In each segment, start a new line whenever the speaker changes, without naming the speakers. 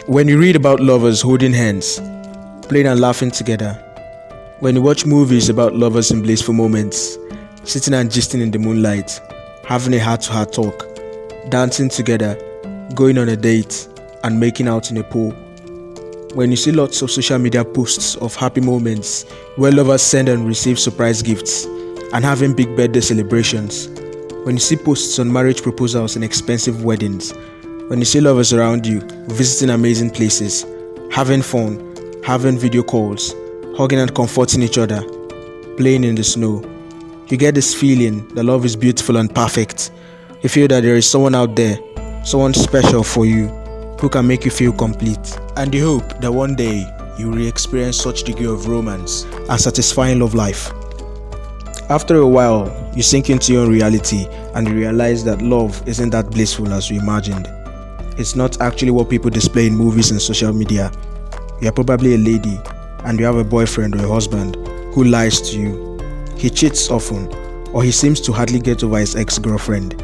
When you read about lovers holding hands, playing and laughing together, when you watch movies about lovers in blissful moments, sitting and gisting in the moonlight, having a heart-to-heart talk, dancing together, going on a date, and making out in a pool. When you see lots of social media posts of happy moments where lovers send and receive surprise gifts and having big birthday celebrations. When you see posts on marriage proposals and expensive weddings. When you see lovers around you visiting amazing places, having fun, having video calls, hugging and comforting each other, playing in the snow. You get this feeling that love is beautiful and perfect. You feel that there is someone out there, someone special for you, who can make you feel complete. And you hope that one day you will experience such degree of romance and satisfying love life. After a while, you sink into your own reality and you realize that love isn't that blissful as you imagined. It's not actually what people display in movies and social media. You are probably a lady and you have a boyfriend or a husband who lies to you. He cheats often, or he seems to hardly get over his ex-girlfriend.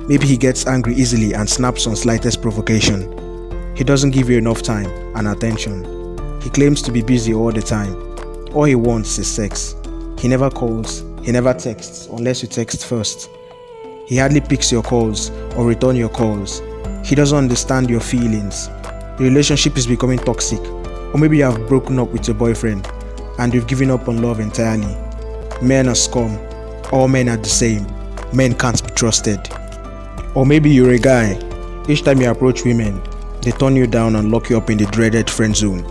Maybe he gets angry easily and snaps on slightest provocation. He doesn't give you enough time and attention. He claims to be busy all the time. All he wants is sex. He never calls, he never texts unless you text first. He hardly picks your calls or return your calls. He doesn't understand your feelings. The relationship is becoming toxic. Or maybe you have broken up with your boyfriend and you've given up on love entirely. Men are scum. All men are the same. Men can't be trusted. Or maybe you're a guy. Each time you approach women, they turn you down and lock you up in the dreaded friend zone.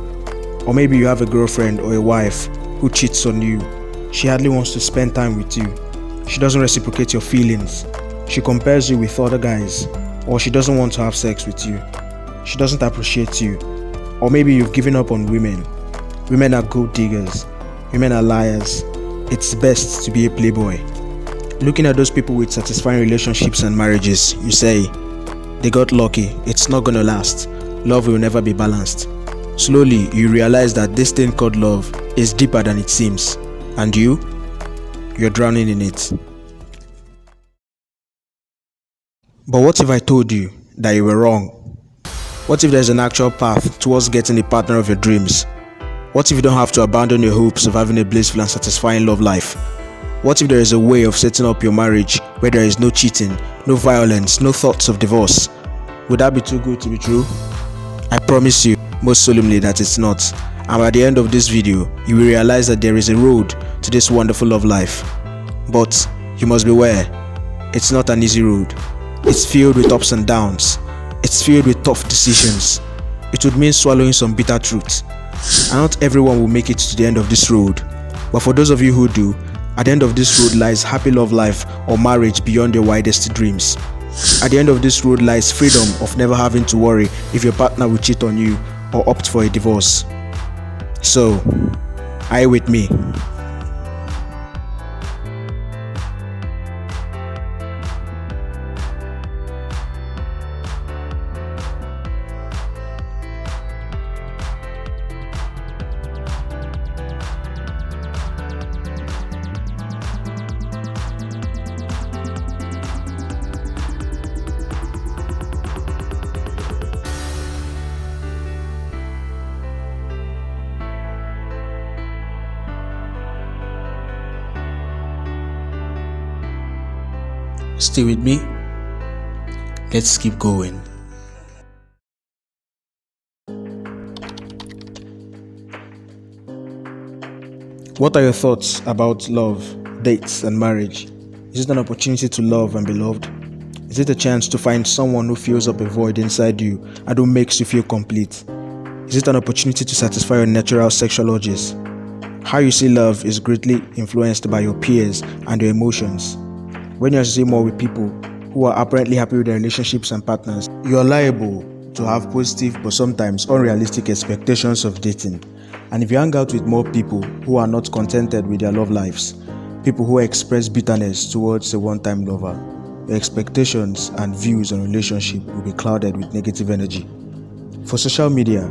Or maybe you have a girlfriend or a wife who cheats on you. She hardly wants to spend time with you. She doesn't reciprocate your feelings. She compares you with other guys. Or she doesn't want to have sex with you. She doesn't appreciate you. Or maybe you've given up on women. Women are gold diggers. Women are liars. It's best to be a playboy. Looking at those people with satisfying relationships and marriages, you say, they got lucky, it's not gonna last. Love will never be balanced. Slowly, you realize that this thing called love is deeper than it seems. And you're drowning in it. But what if I told you that you were wrong? What if there's an actual path towards getting the partner of your dreams? What if you don't have to abandon your hopes of having a blissful and satisfying love life? What if there is a way of setting up your marriage where there is no cheating, no violence, no thoughts of divorce? Would that be too good to be true? I promise you, most solemnly, that it's not. And by the end of this video, you will realize that there is a road to this wonderful love life. But you must beware, it's not an easy road. It's filled with ups and downs. It's filled with tough decisions. It would mean swallowing some bitter truth. And not everyone will make it to the end of this road. But for those of you who do, at the end of this road lies happy love life or marriage beyond your wildest dreams. At the end of this road lies freedom of never having to worry if your partner will cheat on you or opt for a divorce. So, are you with me? Stay with me. Let's keep going. What are your thoughts about love, dates, and marriage? Is it an opportunity to love and be loved? Is it a chance to find someone who fills up a void inside you and who makes you feel complete? Is it an opportunity to satisfy your natural sexual urges? How you see love is greatly influenced by your peers and your emotions. When you associate more with people who are apparently happy with their relationships and partners, you are liable to have positive but sometimes unrealistic expectations of dating. And if you hang out with more people who are not contented with their love lives, people who express bitterness towards a one-time lover, your expectations and views on relationship will be clouded with negative energy. For social media,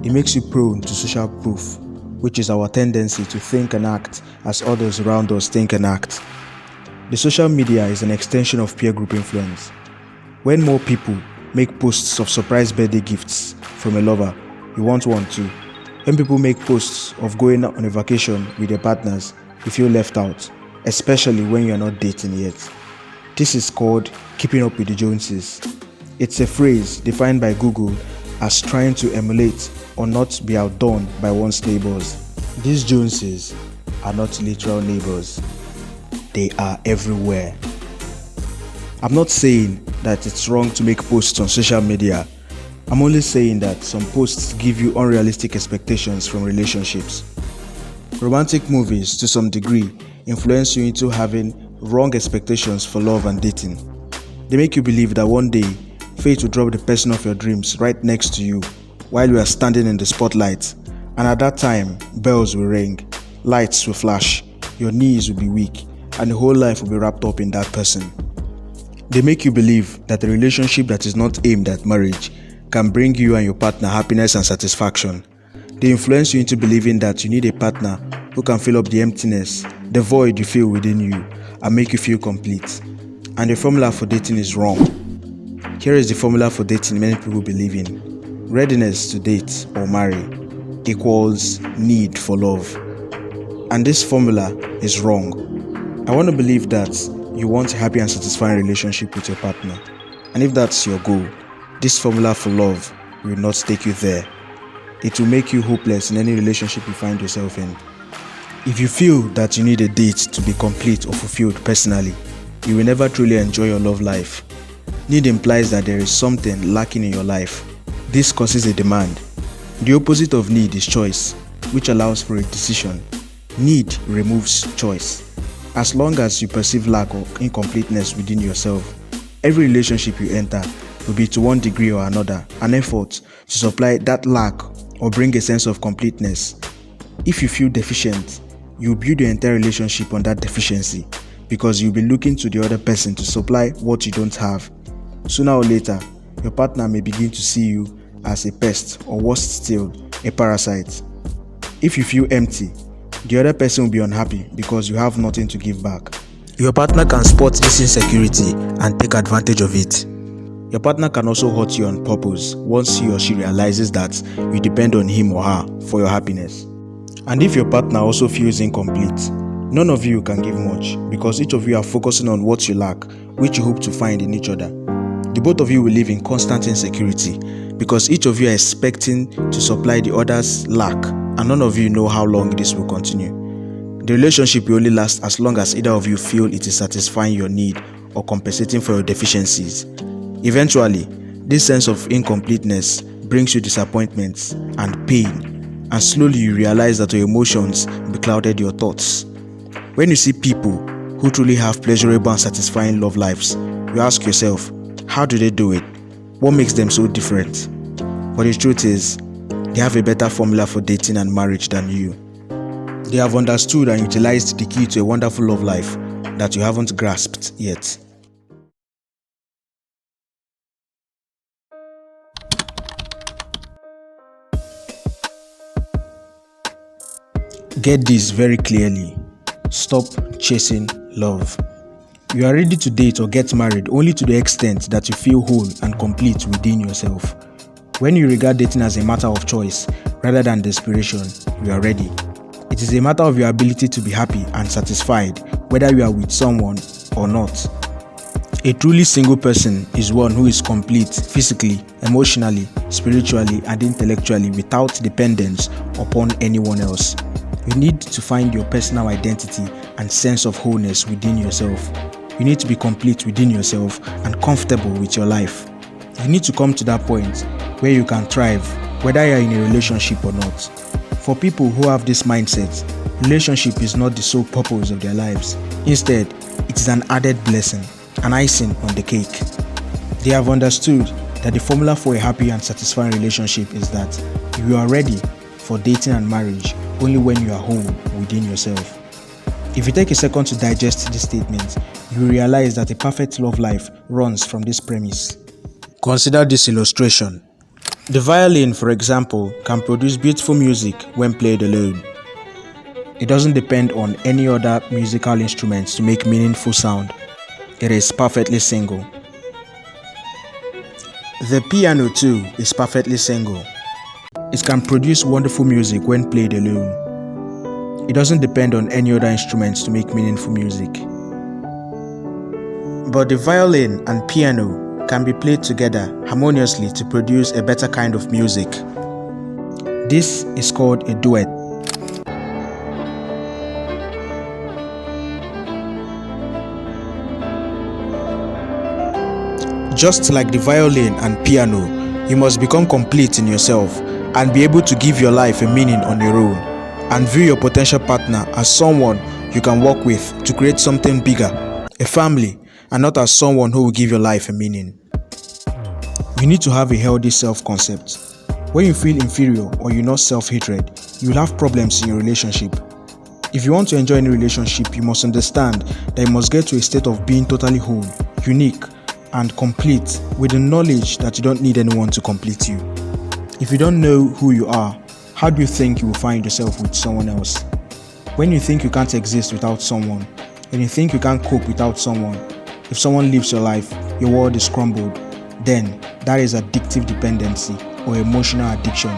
it makes you prone to social proof, which is our tendency to think and act as others around us think and act. The social media is an extension of peer group influence. When more people make posts of surprise birthday gifts from a lover you want one too. When people make posts of going on a vacation with their partners, you feel left out, especially when you are not dating yet. This is called keeping up with the Joneses. It's a phrase defined by Google as trying to emulate or not be outdone by one's neighbors. These Joneses are not literal neighbors. They are everywhere. I'm not saying that it's wrong to make posts on social media. I'm only saying that some posts give you unrealistic expectations from relationships. Romantic movies, to some degree, influence you into having wrong expectations for love and dating. They make you believe that one day, fate will drop the person of your dreams right next to you while you are standing in the spotlight, and at that time, bells will ring, lights will flash, your knees will be weak, and the whole life will be wrapped up in that person. They make you believe that a relationship that is not aimed at marriage can bring you and your partner happiness and satisfaction. They influence you into believing that you need a partner who can fill up the emptiness, the void you feel within you, and make you feel complete. And the formula for dating is wrong. Here is the formula for dating many people believe in. Readiness to date or marry equals need for love. And this formula is wrong. I want to believe that you want a happy and satisfying relationship with your partner. And if that's your goal, this formula for love will not take you there. It will make you hopeless in any relationship you find yourself in. If you feel that you need a date to be complete or fulfilled personally, you will never truly enjoy your love life. Need implies that there is something lacking in your life. This causes a demand. The opposite of need is choice, which allows for a decision. Need removes choice. As long as you perceive lack or incompleteness within yourself, every relationship you enter will be to one degree or another an effort to supply that lack or bring a sense of completeness. If you feel deficient, you build your entire relationship on that deficiency because you'll be looking to the other person to supply what you don't have. Sooner or later, your partner may begin to see you as a pest or worse still, a parasite. If you feel empty, the other person will be unhappy because you have nothing to give back. Your partner can spot this insecurity and take advantage of it. Your partner can also hurt you on purpose once he or she realizes that you depend on him or her for your happiness. And if your partner also feels incomplete, none of you can give much because each of you are focusing on what you lack, which you hope to find in each other. The both of you will live in constant insecurity because each of you are expecting to supply the other's lack, and none of you know how long this will continue. The relationship will only last as long as either of you feel it is satisfying your need or compensating for your deficiencies. Eventually, this sense of incompleteness brings you disappointments and pain, and slowly you realize that your emotions beclouded your thoughts. When you see people who truly have pleasurable and satisfying love lives, you ask yourself, how do they do it? What makes them so different? But the truth is, they have a better formula for dating and marriage than you. They have understood and utilized the key to a wonderful love life that you haven't grasped yet. Get this very clearly. Stop chasing love. You are ready to date or get married only to the extent that you feel whole and complete within yourself. When you regard dating as a matter of choice rather than desperation, you are ready. It is a matter of your ability to be happy and satisfied whether you are with someone or not. A truly single person is one who is complete physically, emotionally, spiritually, and intellectually without dependence upon anyone else. You need to find your personal identity and sense of wholeness within yourself. You need to be complete within yourself and comfortable with your life. You need to come to that point where you can thrive, whether you are in a relationship or not. For people who have this mindset, relationship is not the sole purpose of their lives. Instead, it is an added blessing, an icing on the cake. They have understood that the formula for a happy and satisfying relationship is that you are ready for dating and marriage only when you are whole within yourself. If you take a second to digest this statement, you will realize that a perfect love life runs from this premise. Consider this illustration. The violin, for example, can produce beautiful music when played alone. It doesn't depend on any other musical instruments to make meaningful sound. It is perfectly single. The piano too is perfectly single. It can produce wonderful music when played alone. It doesn't depend on any other instruments to make meaningful music. But the violin and piano can be played together harmoniously to produce a better kind of music. This is called a duet. Just like the violin and piano, you must become complete in yourself and be able to give your life a meaning on your own, and view your potential partner as someone you can work with to create something bigger, a family, and not as someone who will give your life a meaning. You need to have a healthy self-concept. When you feel inferior or you know self-hatred, you will have problems in your relationship. If you want to enjoy any relationship, you must understand that you must get to a state of being totally whole, unique, and complete, with the knowledge that you don't need anyone to complete you. If you don't know who you are, how do you think you will find yourself with someone else? When you think you can't exist without someone, when you think you can't cope without someone, if someone leaves your life, your world is crumbled, then that is addictive dependency or emotional addiction.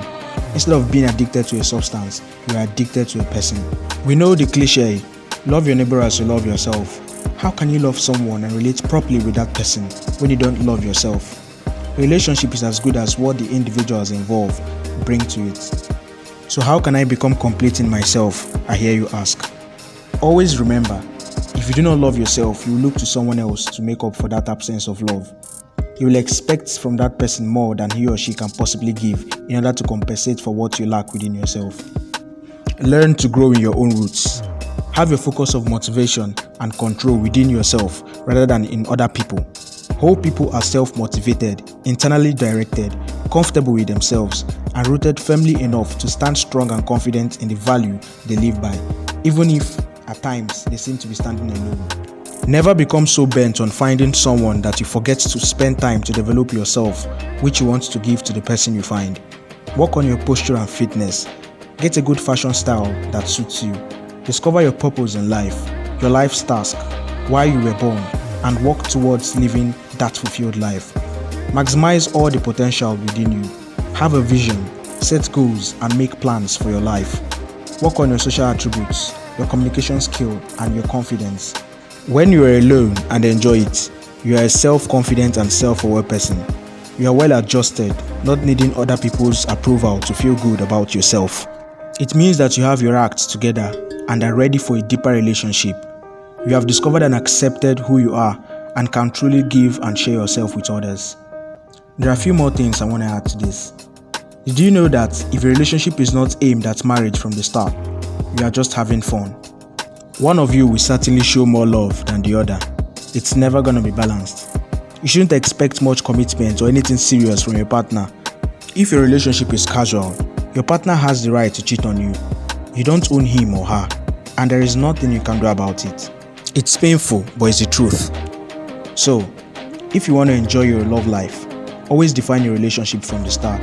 Instead of being addicted to a substance, you are addicted to a person. We know the cliche, love your neighbor as you love yourself. How can you love someone and relate properly with that person when you don't love yourself? A relationship is as good as what the individuals involved bring to it. So how can I become complete in myself, I hear you ask? Always remember, if you do not love yourself, you will look to someone else to make up for that absence of love. You will expect from that person more than he or she can possibly give in order to compensate for what you lack within yourself. Learn to grow in your own roots. Have your focus of motivation and control within yourself rather than in other people. Whole people are self-motivated, internally directed, comfortable with themselves, and rooted firmly enough to stand strong and confident in the value they live by, even if at times they seem to be standing alone. Never become so bent on finding someone that you forget to spend time to develop yourself, which you want to give to the person you find. Work on your posture and fitness. Get a good fashion style that suits you. Discover your purpose in life, your life's task, why you were born, and work towards living that fulfilled life. Maximize all the potential within you. Have a vision, set goals, and make plans for your life. Work on your social attributes, your communication skill, and your confidence. When you are alone and enjoy it, you are a self-confident and self-aware person. You are well adjusted, not needing other people's approval to feel good about yourself. It means that you have your act together and are ready for a deeper relationship. You have discovered and accepted who you are and can truly give and share yourself with others. There are a few more things I want to add to this. Did you know that if a relationship is not aimed at marriage from the start, you are just having fun? One of you will certainly show more love than the other. It's never going to be balanced. You shouldn't expect much commitment or anything serious from your partner. If your relationship is casual, your partner has the right to cheat on you. You don't own him or her, and there is nothing you can do about it. It's painful, but it's the truth. So, if you want to enjoy your love life, always define your relationship from the start.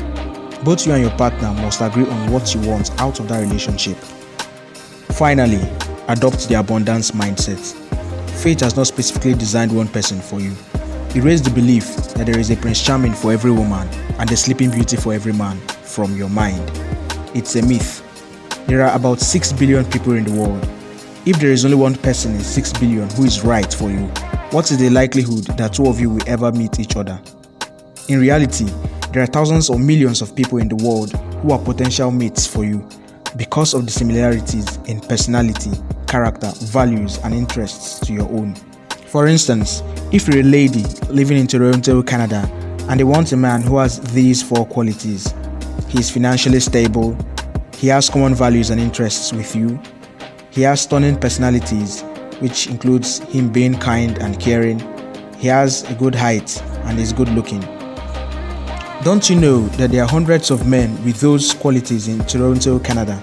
Both you and your partner must agree on what you want out of that relationship. Finally, adopt the abundance mindset. Fate has not specifically designed one person for you. Erase the belief that there is a Prince Charming for every woman and a Sleeping Beauty for every man from your mind. It's a myth. There are about 6 billion people in the world. If there is only one person in 6 billion who is right for you, what is the likelihood that two of you will ever meet each other? In reality, there are thousands or millions of people in the world who are potential mates for you because of the similarities in personality, character, values, and interests to your own. For instance, if you're a lady living in Toronto, Canada, and they want a man who has these 4 qualities: he is financially stable, he has common values and interests with you, he has stunning personalities, which includes him being kind and caring, he has a good height, and is good looking. Don't you know that there are hundreds of men with those qualities in Toronto, Canada?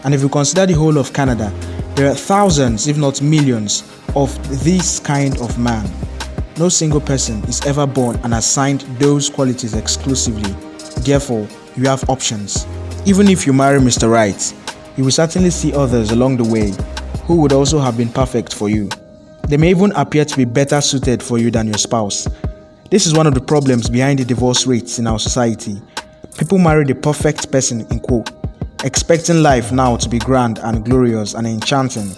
And if you consider the whole of Canada, there are thousands, if not millions, of this kind of man. No single person is ever born and assigned those qualities exclusively. Therefore, you have options. Even if you marry Mr. Right, you will certainly see others along the way who would also have been perfect for you. They may even appear to be better suited for you than your spouse. This is one of the problems behind the divorce rates in our society. People marry the perfect person in quote, expecting life now to be grand and glorious and enchanting.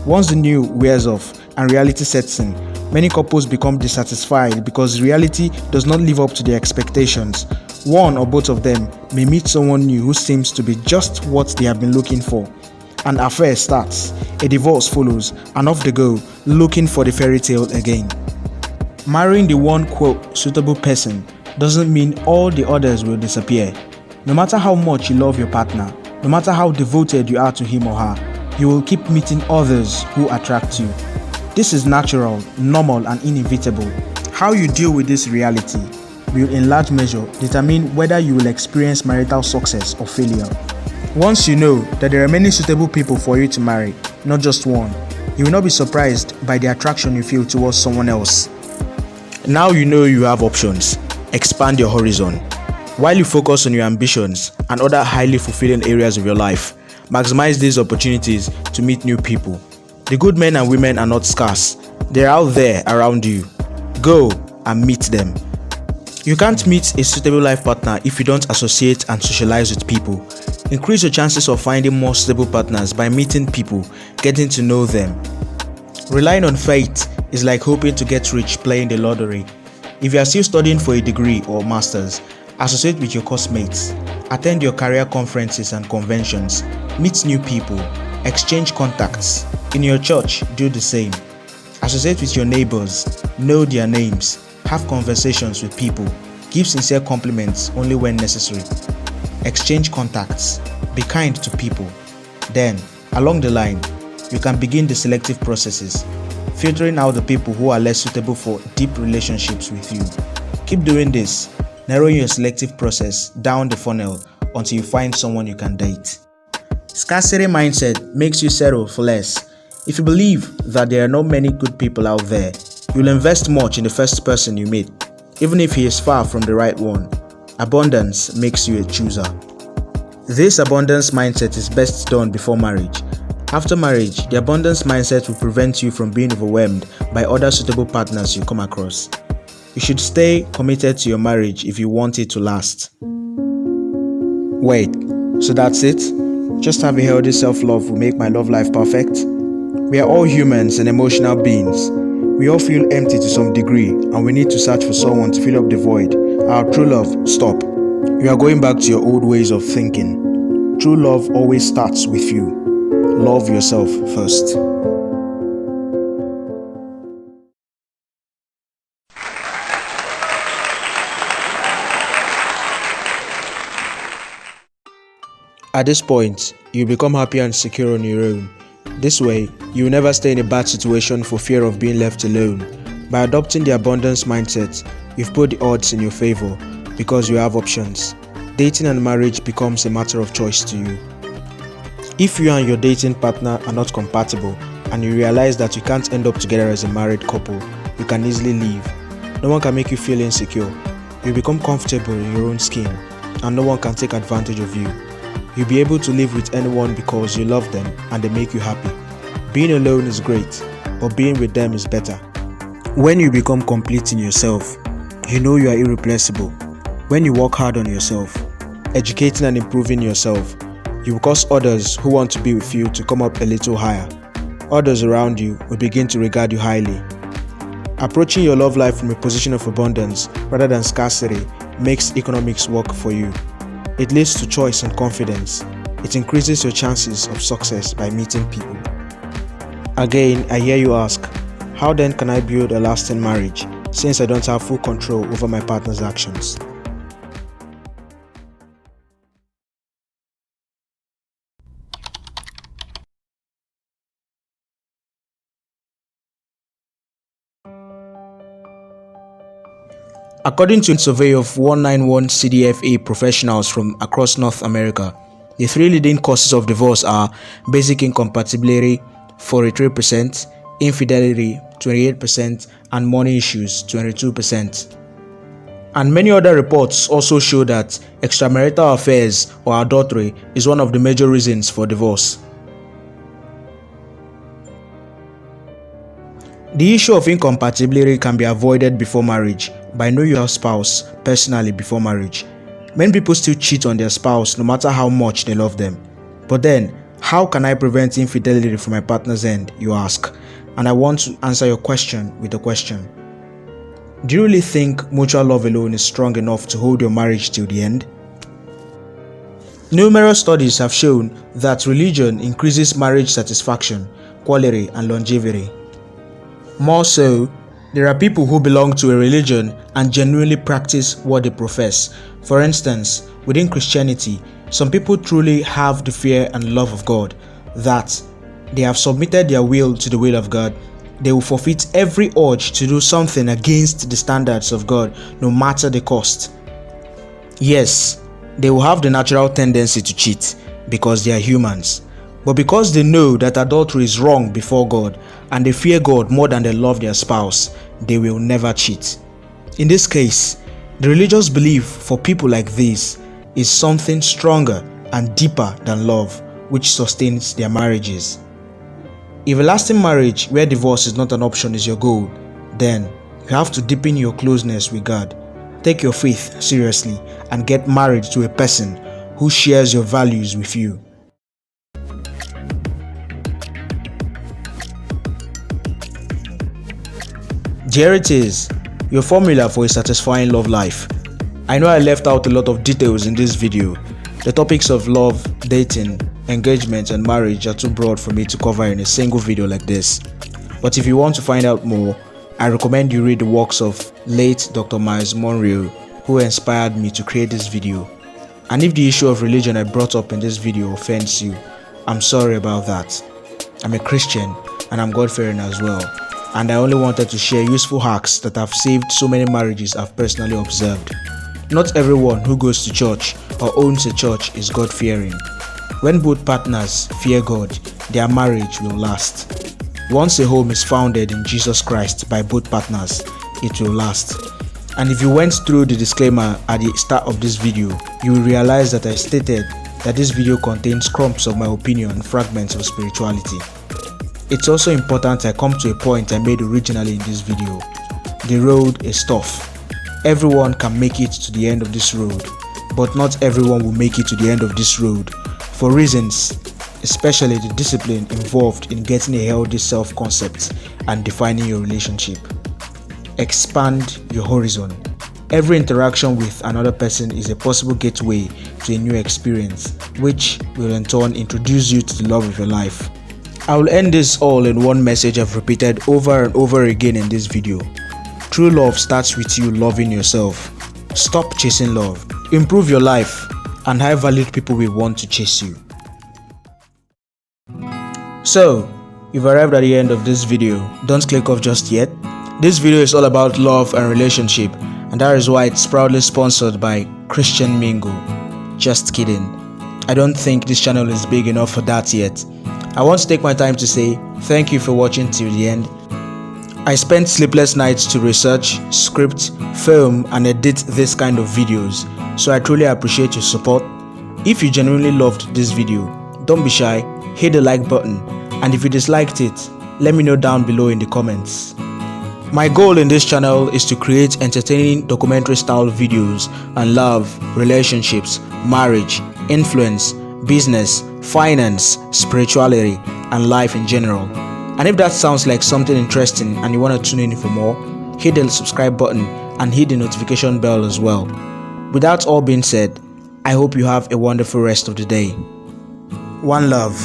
Once the new wears off and reality sets in, many couples become dissatisfied because reality does not live up to their expectations. One or both of them may meet someone new who seems to be just what they have been looking for. An affair starts, a divorce follows, and off they go, looking for the fairy tale again. Marrying the one quote suitable person doesn't mean all the others will disappear. No matter how much you love your partner, no matter how devoted you are to him or her, you will keep meeting others who attract you. This is natural, normal, and inevitable. How you deal with this reality will in large measure determine whether you will experience marital success or failure. Once you know that there are many suitable people for you to marry, not just one, you will not be surprised by the attraction you feel towards someone else. Now you know you have options. Expand your horizon. While you focus on your ambitions and other highly fulfilling areas of your life, maximize these opportunities to meet new people. The good men and women are not scarce. They're out there around you. Go and meet them. You can't meet a suitable life partner if you don't associate and socialize with people. Increase your chances of finding more stable partners by meeting people, getting to know them. Relying on fate is like hoping to get rich playing the lottery. If you are still studying for a degree or master's, associate with your course-mates, attend your career conferences and conventions, meet new people, exchange contacts. In your church, do the same. Associate with your neighbors, know their names, have conversations with people, give sincere compliments only when necessary. Exchange contacts, be kind to people. Then, along the line, you can begin the selective processes, filtering out the people who are less suitable for deep relationships with you. Keep doing this, narrowing your selective process down the funnel until you find someone you can date. Scarcity mindset makes you settle for less. If you believe that there are not many good people out there, you'll invest much in the first person you meet, even if he is far from the right one. Abundance makes you a chooser. This abundance mindset is best done before marriage. After marriage, the abundance mindset will prevent you from being overwhelmed by other suitable partners you come across. You should stay committed to your marriage if you want it to last. Wait, so that's it? Just have a healthy self-love will make my love life perfect? We are all humans and emotional beings. We all feel empty to some degree and we need to search for someone to fill up the void. Our true love, stop. You are going back to your old ways of thinking. True love always starts with you. Love yourself first. At this point, you become happy and secure on your own. This way, you will never stay in a bad situation for fear of being left alone. By adopting the abundance mindset, you've put the odds in your favor because you have options. Dating and marriage becomes a matter of choice to you. If you and your dating partner are not compatible and you realize that you can't end up together as a married couple, you can easily leave. No one can make you feel insecure. You become comfortable in your own skin and no one can take advantage of you. You'll be able to live with anyone because you love them and they make you happy. Being alone is great, but being with them is better. When you become complete in yourself, you know you are irreplaceable. When you work hard on yourself, educating and improving yourself, you will cause others who want to be with you to come up a little higher. Others around you will begin to regard you highly. Approaching your love life from a position of abundance rather than scarcity makes economics work for you. It leads to choice and confidence. It increases your chances of success by meeting people. Again, I hear you ask, how then can I build a lasting marriage since I don't have full control over my partner's actions? According to a survey of 191 CDFA professionals from across North America, the three leading causes of divorce are basic incompatibility, 43%, infidelity, 28%, and money issues, 22%. And many other reports also show that extramarital affairs or adultery is one of the major reasons for divorce. The issue of incompatibility can be avoided before marriage by knowing your spouse personally before marriage. Many people still cheat on their spouse no matter how much they love them. But then, how can I prevent infidelity from my partner's end, you ask? And I want to answer your question with a question. Do you really think mutual love alone is strong enough to hold your marriage till the end? Numerous studies have shown that religion increases marriage satisfaction, quality, and longevity. More so, there are people who belong to a religion and genuinely practice what they profess. For instance, within Christianity, some people truly have the fear and love of God, that they have submitted their will to the will of God. They will forfeit every urge to do something against the standards of God, no matter the cost. Yes, they will have the natural tendency to cheat because they are humans. But because they know that adultery is wrong before God and they fear God more than they love their spouse, they will never cheat. In this case, the religious belief for people like this is something stronger and deeper than love, which sustains their marriages. If a lasting marriage where divorce is not an option is your goal, then you have to deepen your closeness with God. Take your faith seriously and get married to a person who shares your values with you. Here it is, your formula for a satisfying love life. I know I left out a lot of details in this video. The topics of love, dating, engagement, and marriage are too broad for me to cover in a single video like this. But if you want to find out more, I recommend you read the works of late Dr. Miles Monroe, who inspired me to create this video. And if the issue of religion I brought up in this video offends you, I'm sorry about that. I'm a Christian and I'm God-fearing as well. And I only wanted to share useful hacks that have saved so many marriages I've personally observed. Not everyone who goes to church or owns a church is God-fearing. When both partners fear God, their marriage will last. Once a home is founded in Jesus Christ by both partners, it will last. And if you went through the disclaimer at the start of this video, you will realize that I stated that this video contains crumbs of my opinion and fragments of spirituality. It's also important I come to a point I made originally in this video. The road is tough. Everyone can make it to the end of this road, but not everyone will make it to the end of this road for reasons, especially the discipline involved in getting a healthy self-concept and defining your relationship. Expand your horizon. Every interaction with another person is a possible gateway to a new experience, which will in turn introduce you to the love of your life. I will end this all in one message I've repeated over and over again in this video. True love starts with you loving yourself. Stop chasing love. Improve your life, and high-valued people will want to chase you. So, you've arrived at the end of this video. Don't click off just yet. This video is all about love and relationship, and that is why it's proudly sponsored by Christian Mingle. Just kidding. I don't think this channel is big enough for that yet. I want to take my time to say thank you for watching till the end. I spent sleepless nights to research, script, film, and edit this kind of videos, so I truly appreciate your support. If you genuinely loved this video, don't be shy, hit the like button, and if you disliked it, let me know down below in the comments. My goal in this channel is to create entertaining documentary style videos on love, relationships, marriage, influence, business, finance, spirituality, and life in general. And if that sounds like something interesting and you want to tune in for more, hit the subscribe button and hit the notification bell as well. With that all being said, I hope you have a wonderful rest of the day. One love.